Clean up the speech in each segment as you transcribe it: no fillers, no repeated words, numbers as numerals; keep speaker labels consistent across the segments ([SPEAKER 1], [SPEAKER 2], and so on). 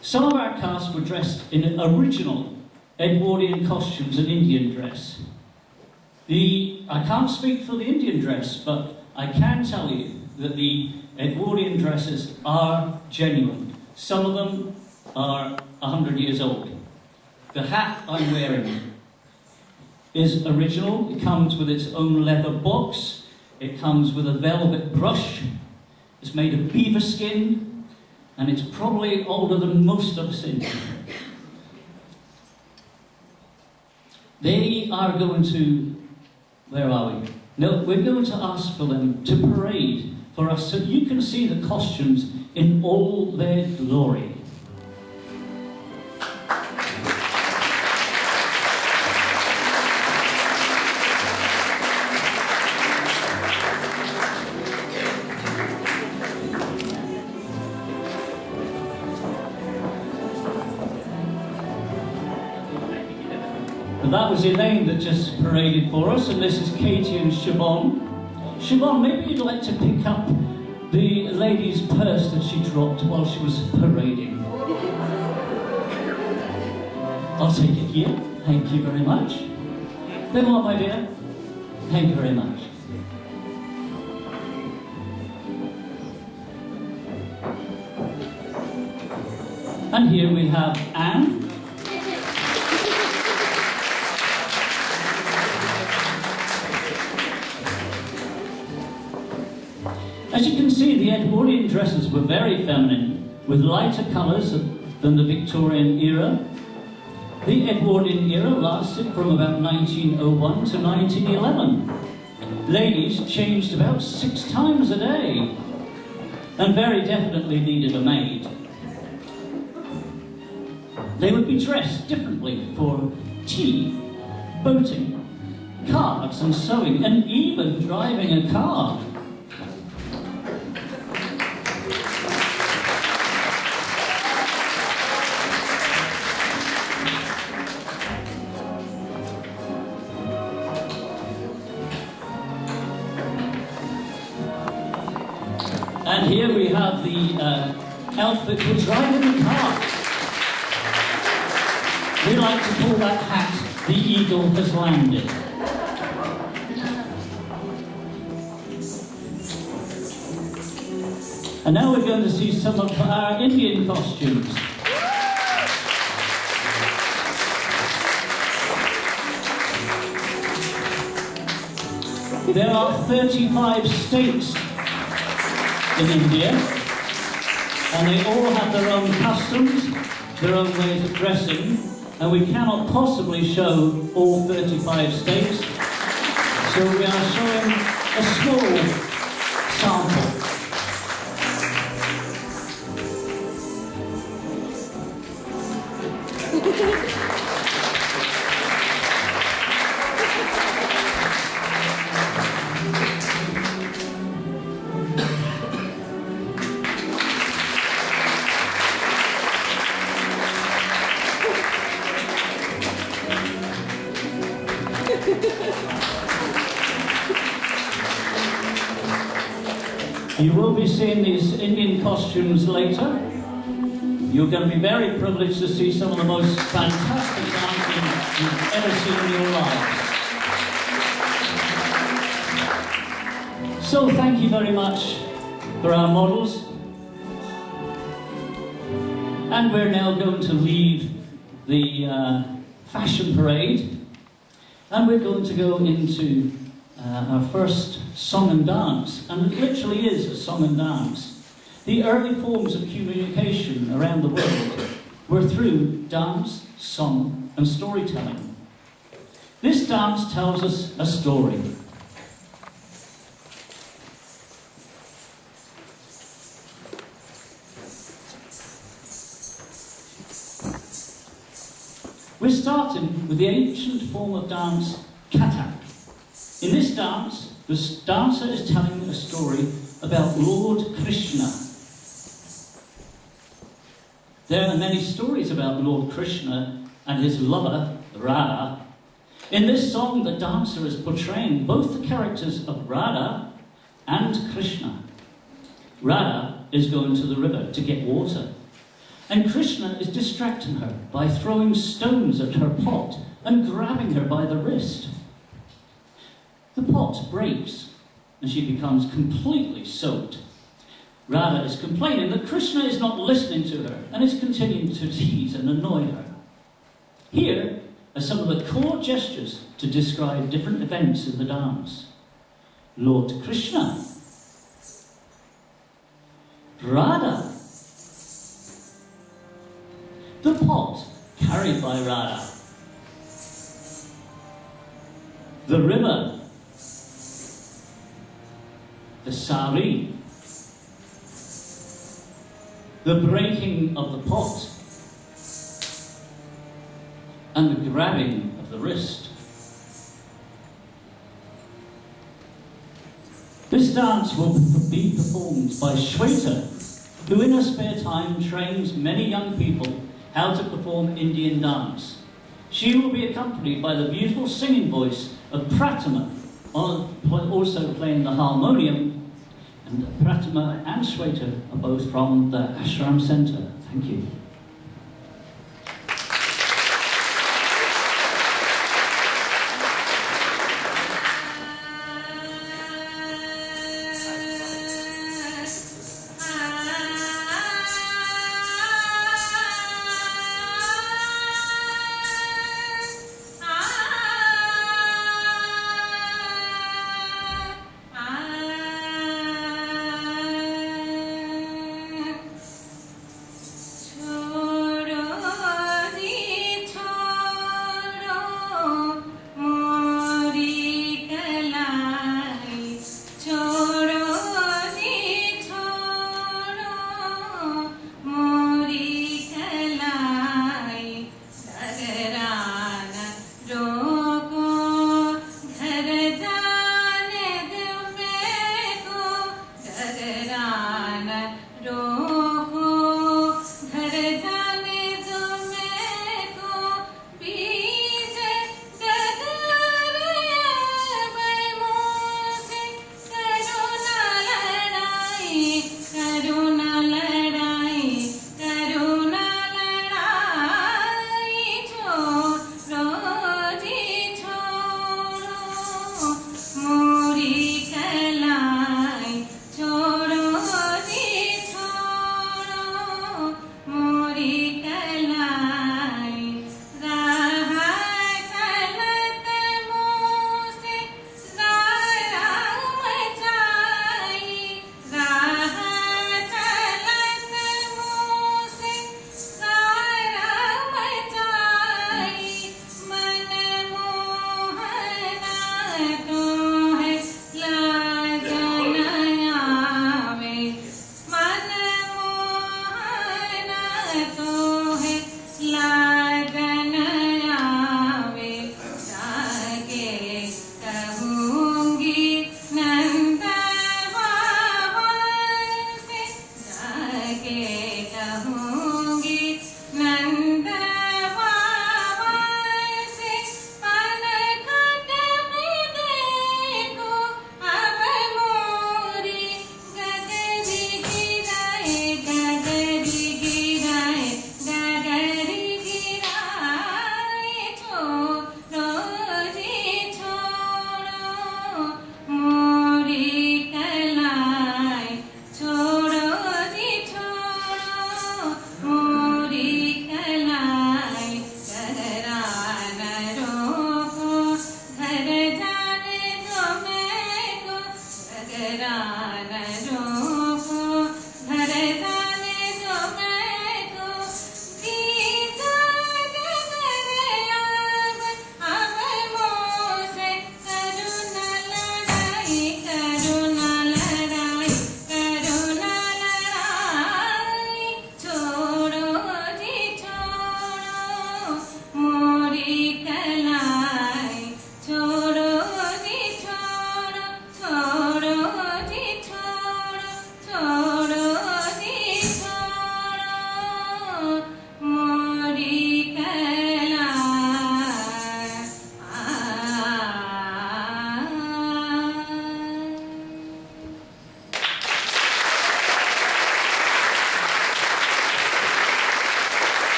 [SPEAKER 1] Some of our cast were dressed in original Edwardian costumes and Indian dress. I can't speak for the Indian dress, but I can tell you that the Edwardian dresses are genuine. Some of them are 100 years old. The hat I'm wearing is original. It comes with its own leather box. It comes with a velvet brush. It's made of beaver skin, and it's probably older than most of us in here. They are going to... Where are we? No, we're going to ask for them to parade for us so you can see the costumes in all their glory. That was Elaine that just paraded for us, and this is Katie and Siobhan. Siobhan, maybe you'd like to pick up the lady's purse that she dropped while she was parading. I'll take it here. Thank you very much. There you are, my dear. Thank you very much. And here we have Anne. As you can see, the Edwardian dresses were very feminine, with lighter colours than the Victorian era. The Edwardian era lasted from about 1901 to 1911. Ladies changed about 6 times a day, and very definitely needed a maid. They would be dressed differently for tea, boating, cards and sewing, and even driving a car. And here we have the outfit for driving the car. We like to call that hat, the eagle has landed. And now we're going to see some of our Indian costumes. There are 35 states in India, and they all have their own customs, their own ways of dressing, and we cannot possibly show all 35 states, so we are showing a small sample. You will be seeing these Indian costumes later. You're going to be very privileged to see some of the most fantastic dancing you've ever seen in your lives. So thank you very much for our models. And we're now going to leave the fashion parade, and we're going to go into our first song and dance, and it literally is a song and dance. The early forms of communication around the world were through dance, song and storytelling. This dance tells us a story. We're starting with the ancient form of dance, Kathak. In this dance, the dancer is telling a story about Lord Krishna. There are many stories about Lord Krishna and his lover, Radha. In this song, the dancer is portraying both the characters of Radha and Krishna. Radha is going to the river to get water, And Krishna is distracting her by throwing stones at her pot and grabbing her by the wrist. The pot breaks and she becomes completely soaked. Radha is complaining that Krishna is not listening to her and is continuing to tease and annoy her. Here are some of the core gestures to describe different events in the dance. Lord Krishna, Radha, the pot carried by Radha, the river, the sari, the breaking of the pot, and the grabbing of the wrist. This dance will be performed by Shweta, who in her spare time trains many young people how to perform Indian dance. She will be accompanied by the beautiful singing voice of Pratima, also playing the harmonium, and Pratima and Shweta are both from the Ashram Centre. Thank you.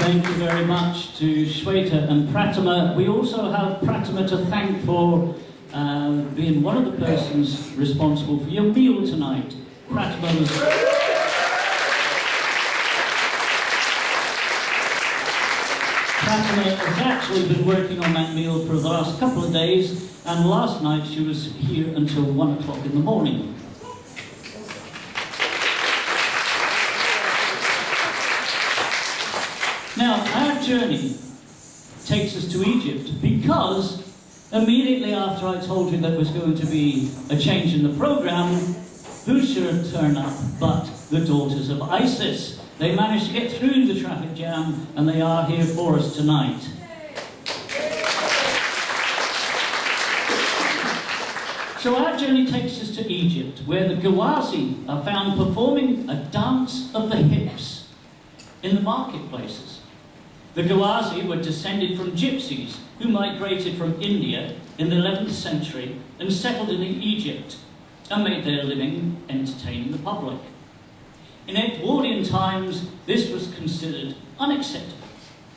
[SPEAKER 1] Thank you very much to Shweta and Pratima. We also have Pratima to thank for being one of the persons responsible for your meal tonight. Pratima was... Pratima has actually been working on that meal for the last couple of days, and last night she was here until 1 o'clock in the morning. Now, our journey takes us to Egypt because immediately after I told you there was going to be a change in the program, who should turn up but the daughters of ISIS? They managed to get through the traffic jam and they are here for us tonight. So our journey takes us to Egypt, where the Gawazi are found performing a dance of the hips in the marketplaces. The Gawazi were descended from gypsies who migrated from India in the 11th century and settled in Egypt and made their living entertaining the public. In Edwardian times, this was considered unacceptable,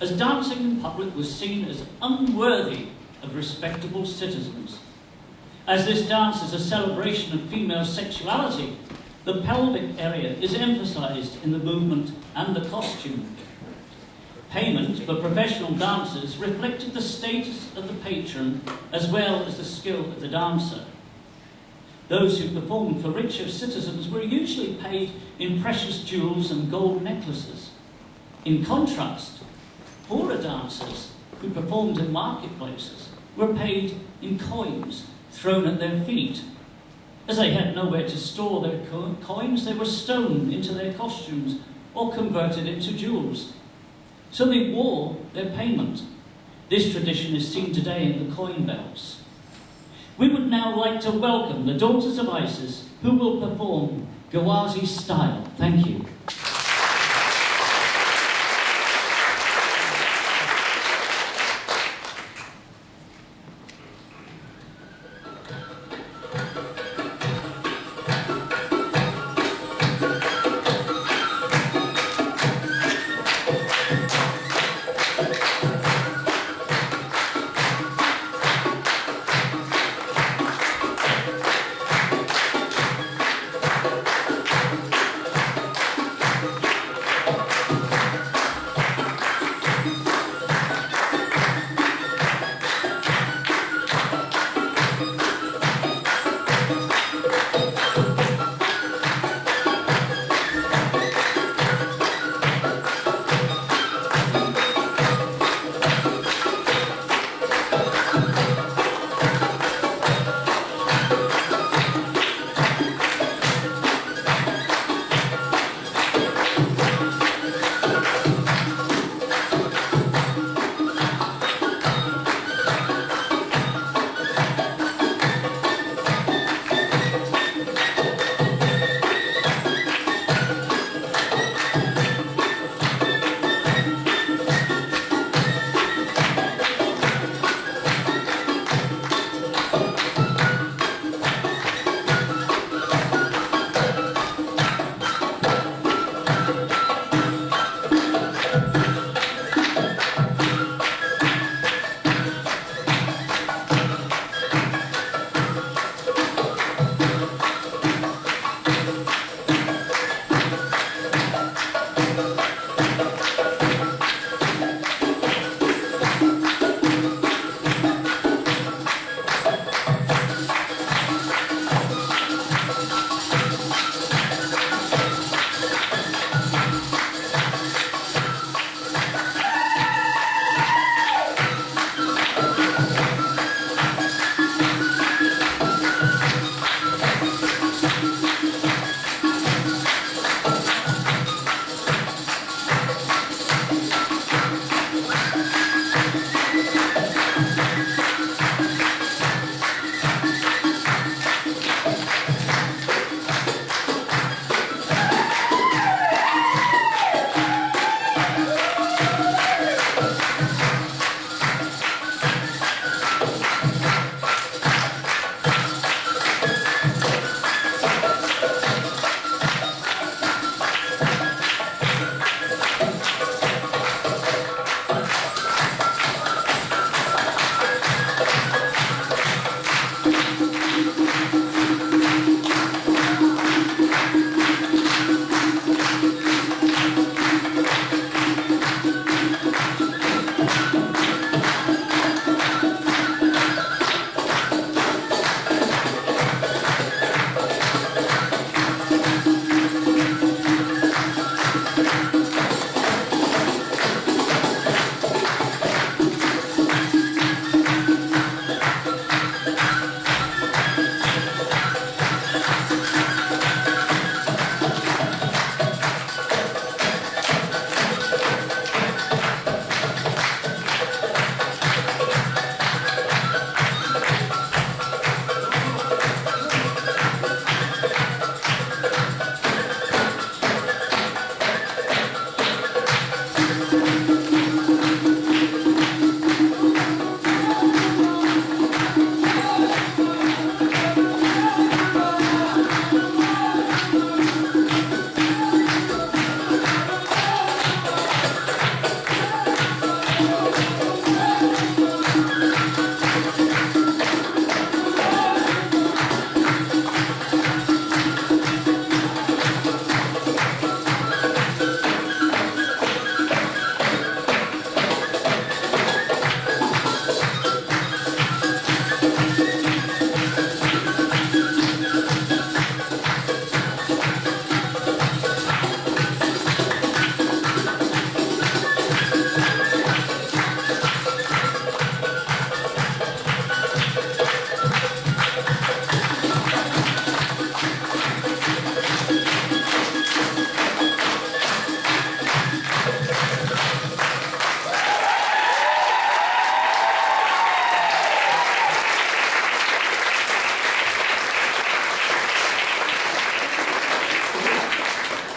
[SPEAKER 1] as dancing in public was seen as unworthy of respectable citizens. As this dance is a celebration of female sexuality, the pelvic area is emphasized in the movement and the costume. Payment for professional dancers reflected the status of the patron as well as the skill of the dancer. Those who performed for richer citizens were usually paid in precious jewels and gold necklaces. In contrast, poorer dancers who performed in marketplaces were paid in coins thrown at their feet. As they had nowhere to store their coins, they were sewn into their costumes or converted into jewels. So they wore their payment. This tradition is seen today in the coin belts. We would now like to welcome the daughters of ISIS, who will perform Gawazi style. Thank you.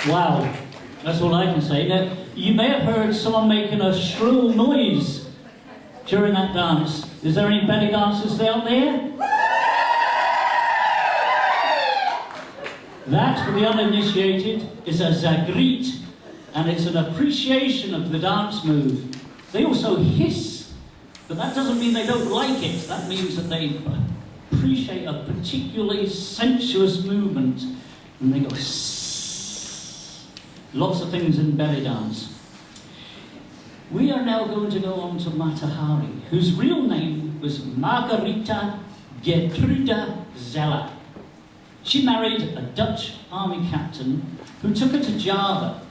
[SPEAKER 1] Wow, that's all I can say. Now, you may have heard someone making a shrill noise during that dance. Is there any belly dancers out there? That, for the uninitiated, is a zagrit, and it's an appreciation of the dance move. They also hiss, but that doesn't mean they don't like it. That means that they appreciate a particularly sensuous movement, and they go sss. Lots of things in belly dance. We are now going to go on to Mata Hari, whose real name was Margarita Gertruda Zeller. She married a Dutch army captain who took her to Java.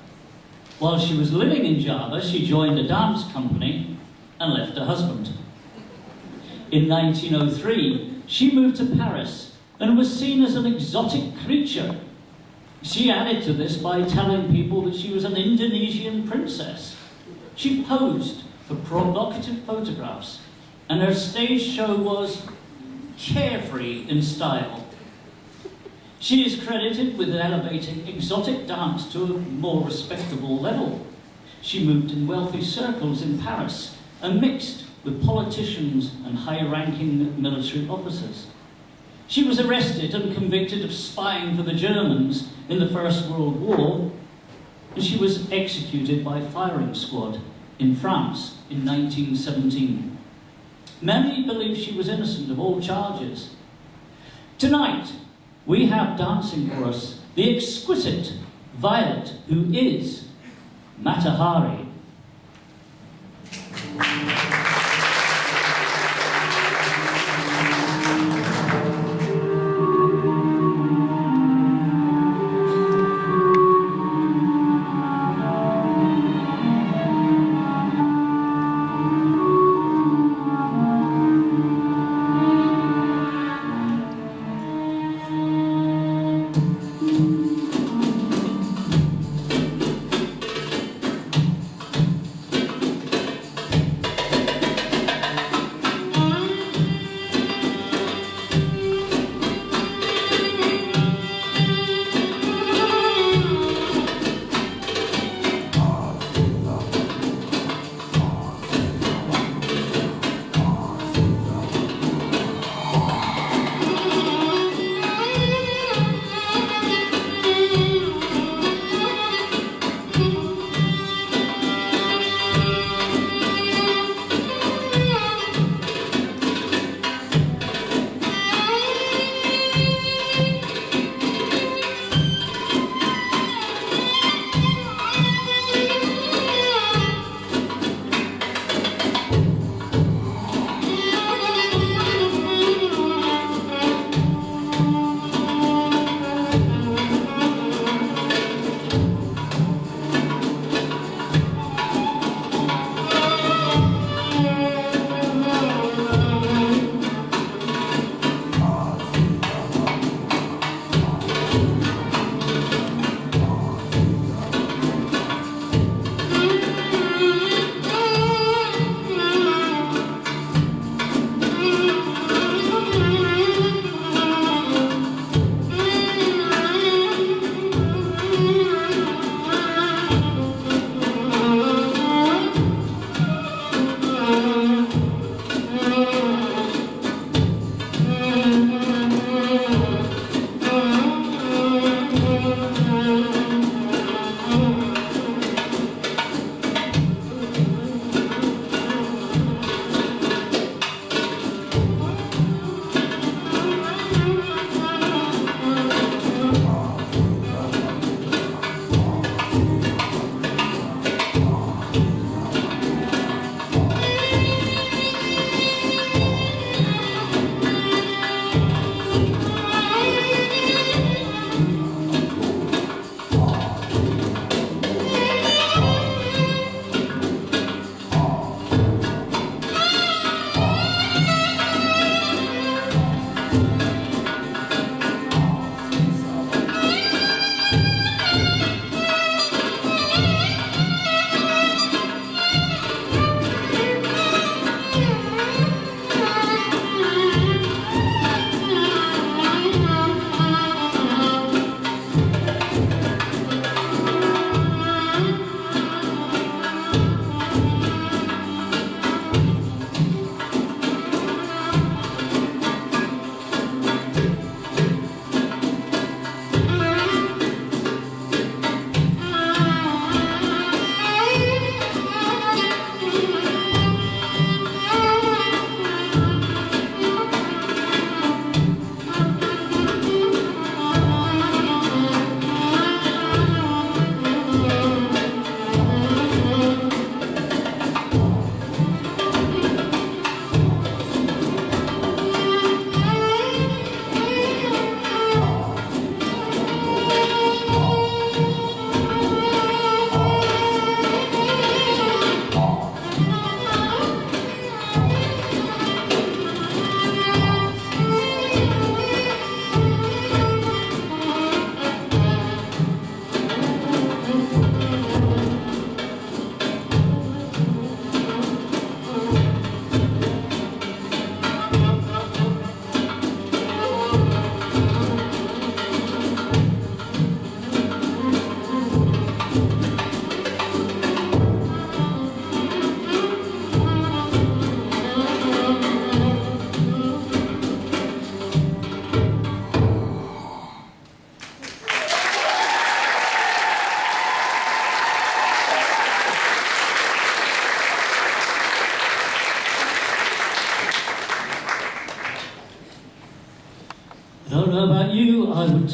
[SPEAKER 1] While she was living in Java, she joined a dance company and left her husband. In 1903, she moved to Paris and was seen as an exotic creature. She added to this by telling people that she was an Indonesian princess. She posed for provocative photographs, and her stage show was carefree in style. She is credited with elevating exotic dance to a more respectable level. She moved in wealthy circles in Paris and mixed with politicians and high-ranking military officers. She was arrested and convicted of spying for the Germans in the First World War, and she was executed by firing squad in France in 1917. Many believe she was innocent of all charges. Tonight, we have dancing for us the exquisite Violet, who is Mata Hari.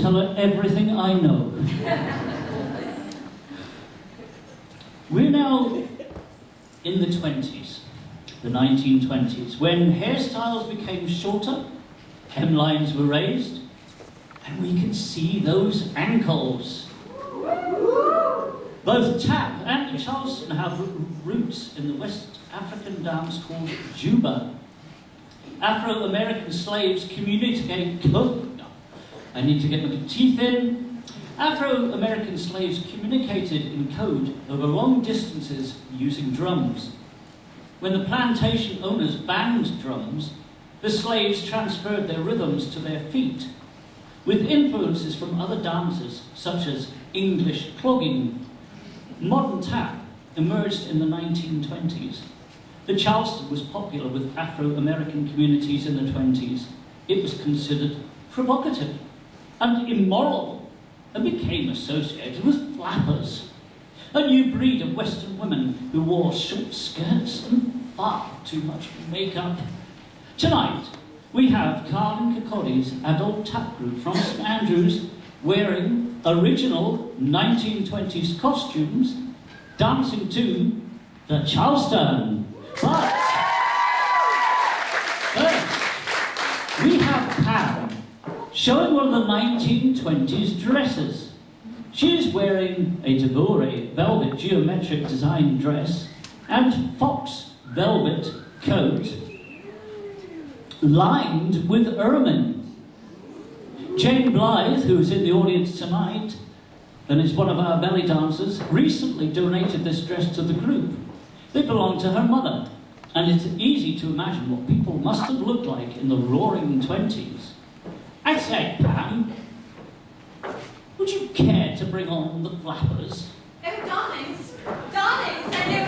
[SPEAKER 1] tell her everything I know. We're now in the 20s, the 1920s, when hairstyles became shorter, hemlines were raised, and we can see those ankles. Both tap and Charleston have roots in the West African dance called Juba. Afro-American slaves communicate... Oh, no, I need to get my teeth in. Afro-American slaves communicated in code over long distances using drums. When the plantation owners banged drums, the slaves transferred their rhythms to their feet, with influences from other dances, such as English clogging. Modern tap emerged in the 1920s. The Charleston was popular with Afro-American communities in the 20s. It was considered provocative and immoral and became associated with flappers, a new breed of Western women who wore short skirts and far too much makeup. Tonight, we have Carlin Cocodi's adult tap group from St Andrews wearing original 1920s costumes, dancing to the Charleston. But first, we have Pam showing one of the 1920s dresses. She is wearing a Devore velvet geometric design dress and fox velvet coat lined with ermine. Jane Blythe, who is in the audience tonight and is one of our belly dancers, recently donated this dress to the group. They belong to her mother, and it's easy to imagine what people must have looked like in the roaring 20s. I say, Pam, would you care to bring on the flappers?
[SPEAKER 2] Oh, darlings, darlings, I know